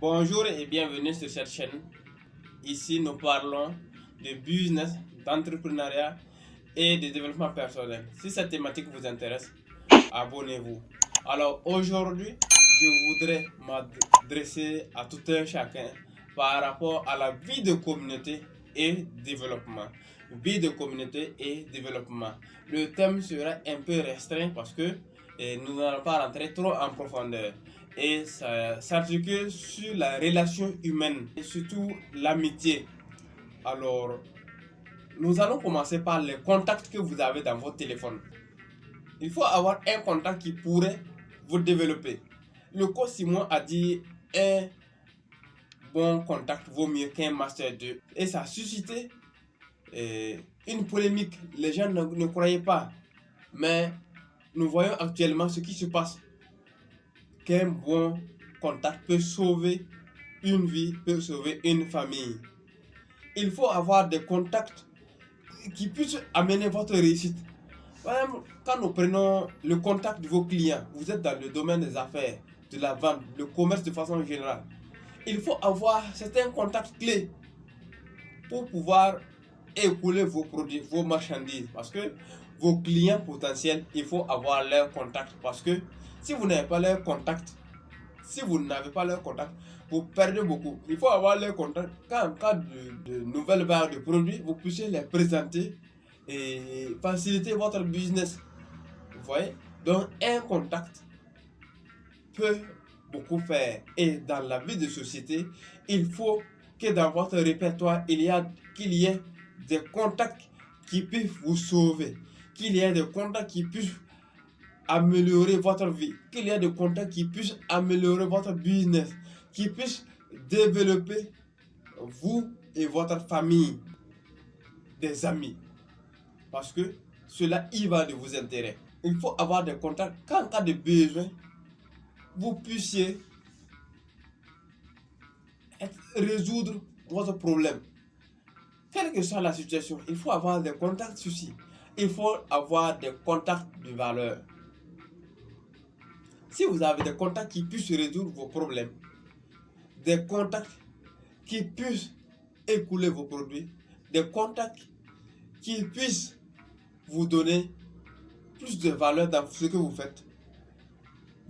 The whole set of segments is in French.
Bonjour et bienvenue sur cette chaîne. Ici, nous parlons de business, d'entrepreneuriat et de développement personnel. Si cette thématique vous intéresse, abonnez-vous. Alors aujourd'hui, je voudrais m'adresser à tout un chacun par rapport à la vie de communauté et développement. Vie de communauté et développement. Le thème sera un peu restreint parce que nous n'allons pas rentrer trop en profondeur. Et ça s'articule sur la relation humaine et surtout l'amitié. Alors, nous allons commencer par les contacts que vous avez dans votre téléphone. Il faut avoir un contact qui pourrait vous développer. Le coach Simon a dit un bon contact vaut mieux qu'un master 2. Et ça a suscité une polémique. Les gens ne croyaient pas. Mais nous voyons actuellement ce qui se passe. Qu'un bon contact peut sauver une vie, peut sauver une famille. Il faut avoir des contacts qui puissent amener votre réussite. Par exemple, quand nous prenons le contact de vos clients, vous êtes dans le domaine des affaires, de la vente, le commerce de façon générale. Il faut avoir certains contacts clés pour pouvoir écouler vos produits, vos marchandises. Parce que vos clients potentiels, il faut avoir leurs contacts. Parce que si vous n'avez pas leurs contacts, vous perdez beaucoup. Il faut avoir leurs contacts. Quand en cas de nouvelles valeurs de produits, vous puissiez les présenter et faciliter votre business. Vous voyez? Donc, un contact peut beaucoup faire. Et dans la vie de société, il faut que dans votre répertoire, qu'il y ait des contacts qui puissent vous sauver, qu'il y ait des contacts qui puissent améliorer votre vie, qu'il y ait des contacts qui puissent améliorer votre business, qui puissent développer vous et votre famille, des amis. Parce que cela y va de vos intérêts. Il faut avoir des contacts qu'en cas de besoin, vous puissiez résoudre votre problème. Quelle que soit la situation, il faut avoir des contacts soucis. Il faut avoir des contacts de valeur. Si vous avez des contacts qui puissent résoudre vos problèmes, des contacts qui puissent écouler vos produits, des contacts qui puissent vous donner plus de valeur dans ce que vous faites,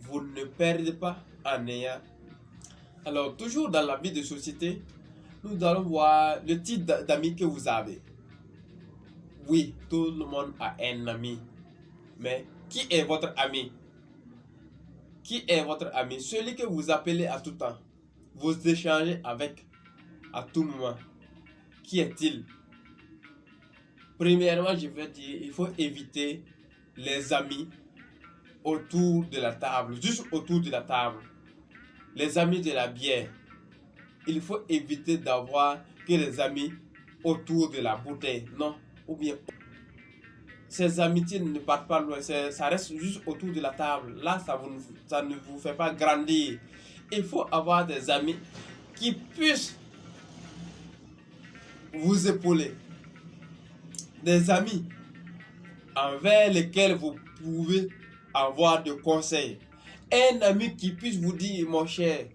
vous ne perdez pas en ayant. Alors, toujours dans la vie de société, nous allons voir le type d'amis que vous avez. Oui, tout le monde a un ami. Mais qui est votre ami? Qui est votre ami? Celui que vous appelez à tout temps. Vous échangez avec à tout moment. Qui est-il? Premièrement, je vais dire, il faut éviter les amis autour de la table, juste autour de la table. Les amis de la bière. Il faut éviter d'avoir que les amis autour de la bouteille. Non, ou bien ces amitiés ne partent pas loin, ça reste juste autour de la table. Là, ça ne vous fait pas grandir. Il faut avoir des amis qui puissent vous épauler. Des amis envers lesquels vous pouvez avoir des conseils. Un ami qui puisse vous dire, mon cher,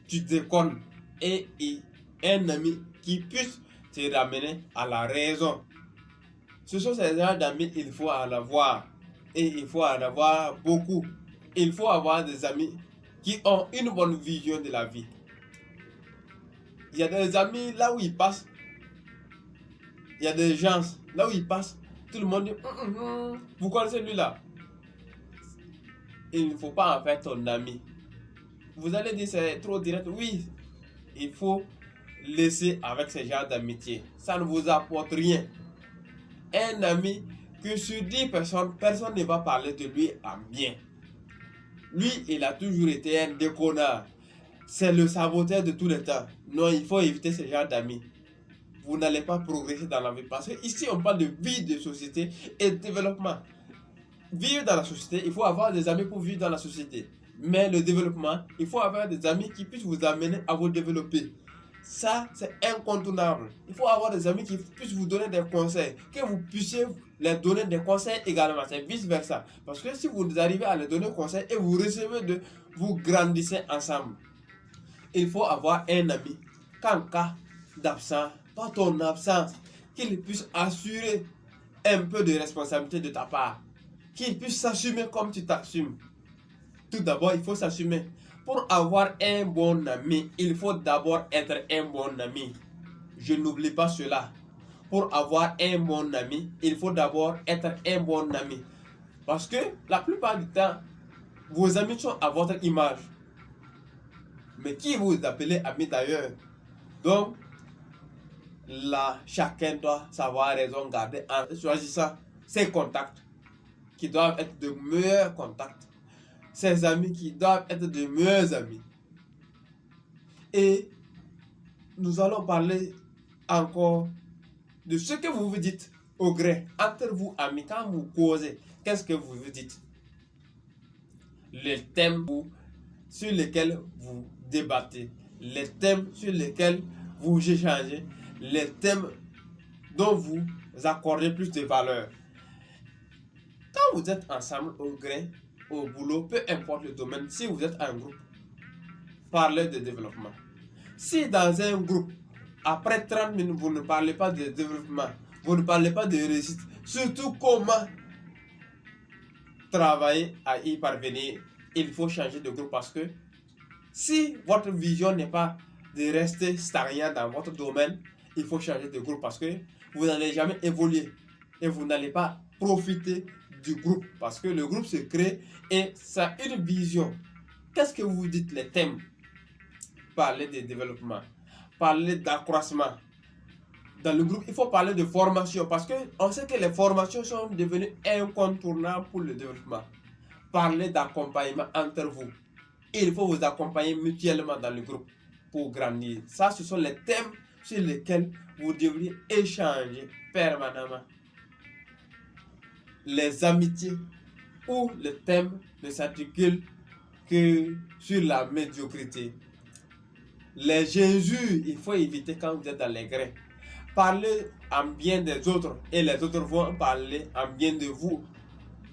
tu déconnes. Et un ami qui puisse te ramener à la raison. Ce sont ces genres d'amis, il faut en avoir. Et il faut en avoir beaucoup. Il faut avoir des amis qui ont une bonne vision de la vie. Il y a des amis là où ils passent. Il y a des gens là où ils passent. Tout le monde dit, vous connaissez lui là? Il ne faut pas en faire ton ami. Vous allez dire c'est trop direct. Oui, il faut laisser avec ce genre d'amitié. Ça ne vous apporte rien. Un ami que sur 10 personnes, personne ne va parler de lui en bien. Lui, il a toujours été un déconnard. C'est le saboteur de tous les temps. Non, il faut éviter ce genre d'amis. Vous n'allez pas progresser dans la vie. Parce que ici, on parle de vie de société et de développement. Vivre dans la société, il faut avoir des amis pour vivre dans la société. Mais le développement, il faut avoir des amis qui puissent vous amener à vous développer. Ça, c'est incontournable. Il faut avoir des amis qui puissent vous donner des conseils, que vous puissiez les donner des conseils également. C'est vice versa. Parce que si vous arrivez à les donner des conseils et vous recevez vous grandissez ensemble. il faut avoir un ami qu'en cas d'absence, pas ton absence, qu'il puisse assurer un peu de responsabilité de ta part, qu'il puisse s'assumer comme tu t'assumes. Tout d'abord, il faut s'assumer. Pour avoir un bon ami, il faut d'abord être un bon ami. Je n'oublie pas cela. Pour avoir un bon ami, il faut d'abord être un bon ami. Parce que la plupart du temps, vos amis sont à votre image. Mais qui vous appelez ami d'ailleurs? Donc, là, chacun doit savoir raison garder en choisissant ses contacts qui doivent être de meilleurs contacts. Ses amis qui doivent être de meilleurs amis. Et nous allons parler encore de ce que vous vous dites au gré entre vous amis quand vous causez. Qu'est-ce que vous vous dites? Les thèmes sur lesquels vous débattez, les thèmes sur lesquels vous échangez, les thèmes dont vous accordez plus de valeur. Quand vous êtes ensemble au gré, au boulot, peu importe le domaine, si vous êtes un groupe, parlez de développement. Si dans un groupe, après 30 minutes, vous ne parlez pas de développement, vous ne parlez pas de réussite, surtout comment travailler à y parvenir, il faut changer de groupe parce que si votre vision n'est pas de rester stagnant dans votre domaine, il faut changer de groupe parce que vous n'allez jamais évoluer et vous n'allez pas profiter du groupe parce que le groupe se crée et ça a une vision. Qu'est-ce que vous dites les thèmes? Parler de développement, parler d'accroissement. Dans le groupe, il faut parler de formation parce qu'on sait que les formations sont devenues incontournables pour le développement. Parler d'accompagnement entre vous. Il faut vous accompagner mutuellement dans le groupe pour grandir. Ça, ce sont les thèmes sur lesquels vous devriez échanger permanemment. Les amitiés ou les thèmes ne s'articulent que sur la médiocrité. Les injures, il faut éviter quand vous êtes dans les grès. Parlez en bien des autres et les autres vont parler en bien de vous.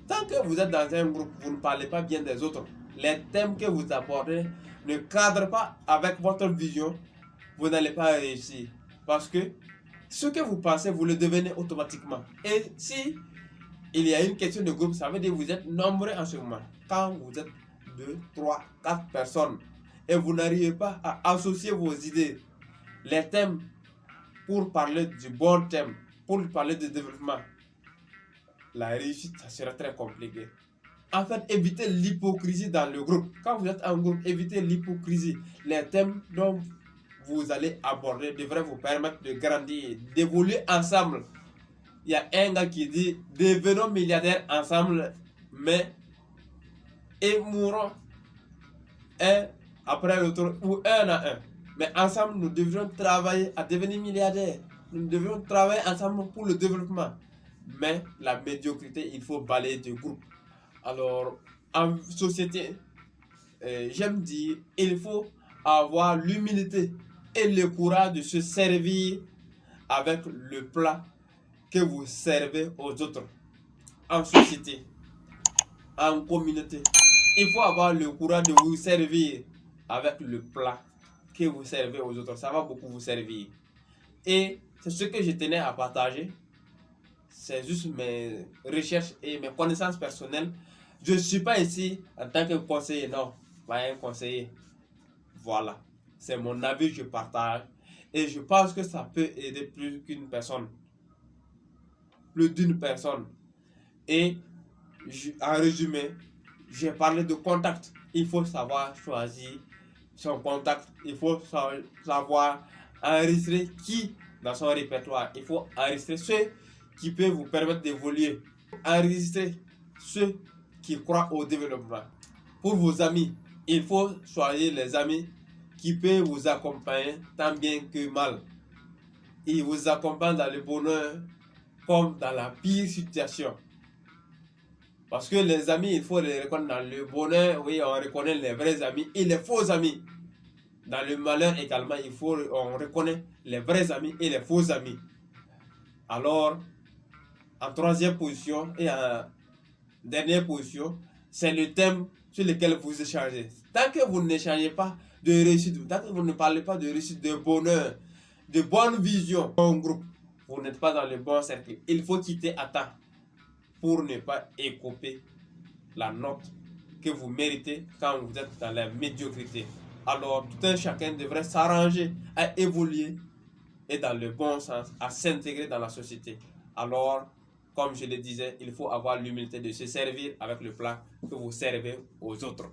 Tant que vous êtes dans un groupe, vous ne parlez pas bien des autres. Les thèmes que vous abordez ne cadrent pas avec votre vision, vous n'allez pas réussir. Parce que ce que vous pensez, vous le devenez automatiquement. Et si il y a une question de groupe, ça veut dire que vous êtes nombreux en ce moment. Quand vous êtes 2, 3, 4 personnes et vous n'arrivez pas à associer vos idées, les thèmes pour parler du bon thème, pour parler de développement, la réussite, ça sera très compliqué. En fait, évitez l'hypocrisie dans le groupe. Quand vous êtes en groupe, évitez l'hypocrisie. Les thèmes dont vous allez aborder devraient vous permettre de grandir, d'évoluer ensemble. Il y a un gars qui dit devenons milliardaires ensemble, mais et mourons un après l'autre ou un à un. Mais ensemble, nous devrions travailler à devenir milliardaires. Nous devrions travailler ensemble pour le développement. Mais la médiocrité, il faut balayer du groupe. Alors, en société, j'aime dire, il faut avoir l'humilité et le courage de se servir avec le plat que vous servez aux autres. En société, en communauté, il faut avoir le courage de vous servir avec le plat que vous servez aux autres. Ça va beaucoup vous servir. Et c'est ce que je tenais à partager. C'est juste mes recherches et mes connaissances personnelles. Je ne suis pas ici en tant que conseiller, non, pas un conseiller. Voilà, c'est mon avis, je partage. Et je pense que ça peut aider plus qu'une personne. Plus d'une personne. Et en résumé, j'ai parlé de contact. Il faut savoir choisir son contact. Il faut savoir enregistrer qui dans son répertoire. Il faut enregistrer ceux qui peuvent vous permettre d'évoluer. Enregistrer ceux qui croient au développement. Pour vos amis, il faut choisir les amis qui peuvent vous accompagner tant bien que mal. Ils vous accompagnent dans le bonheur comme dans la pire situation. Parce que les amis, il faut les reconnaître dans le bonheur. Oui, on reconnaît les vrais amis et les faux amis. Dans le malheur également, on reconnaît les vrais amis et les faux amis. Alors, en troisième position et en dernière position, c'est le thème sur lequel vous échangez. Tant que vous n'échangez pas de réussite, vous ne parlez pas de réussite, de bonheur, de bonne vision en groupe, vous n'êtes pas dans le bon cercle. Il faut quitter à temps pour ne pas écoper la note que vous méritez quand vous êtes dans la médiocrité. Alors, tout un chacun devrait s'arranger à évoluer et dans le bon sens, à s'intégrer dans la société. Alors, comme je le disais, il faut avoir l'humilité de se servir avec le plat que vous servez aux autres.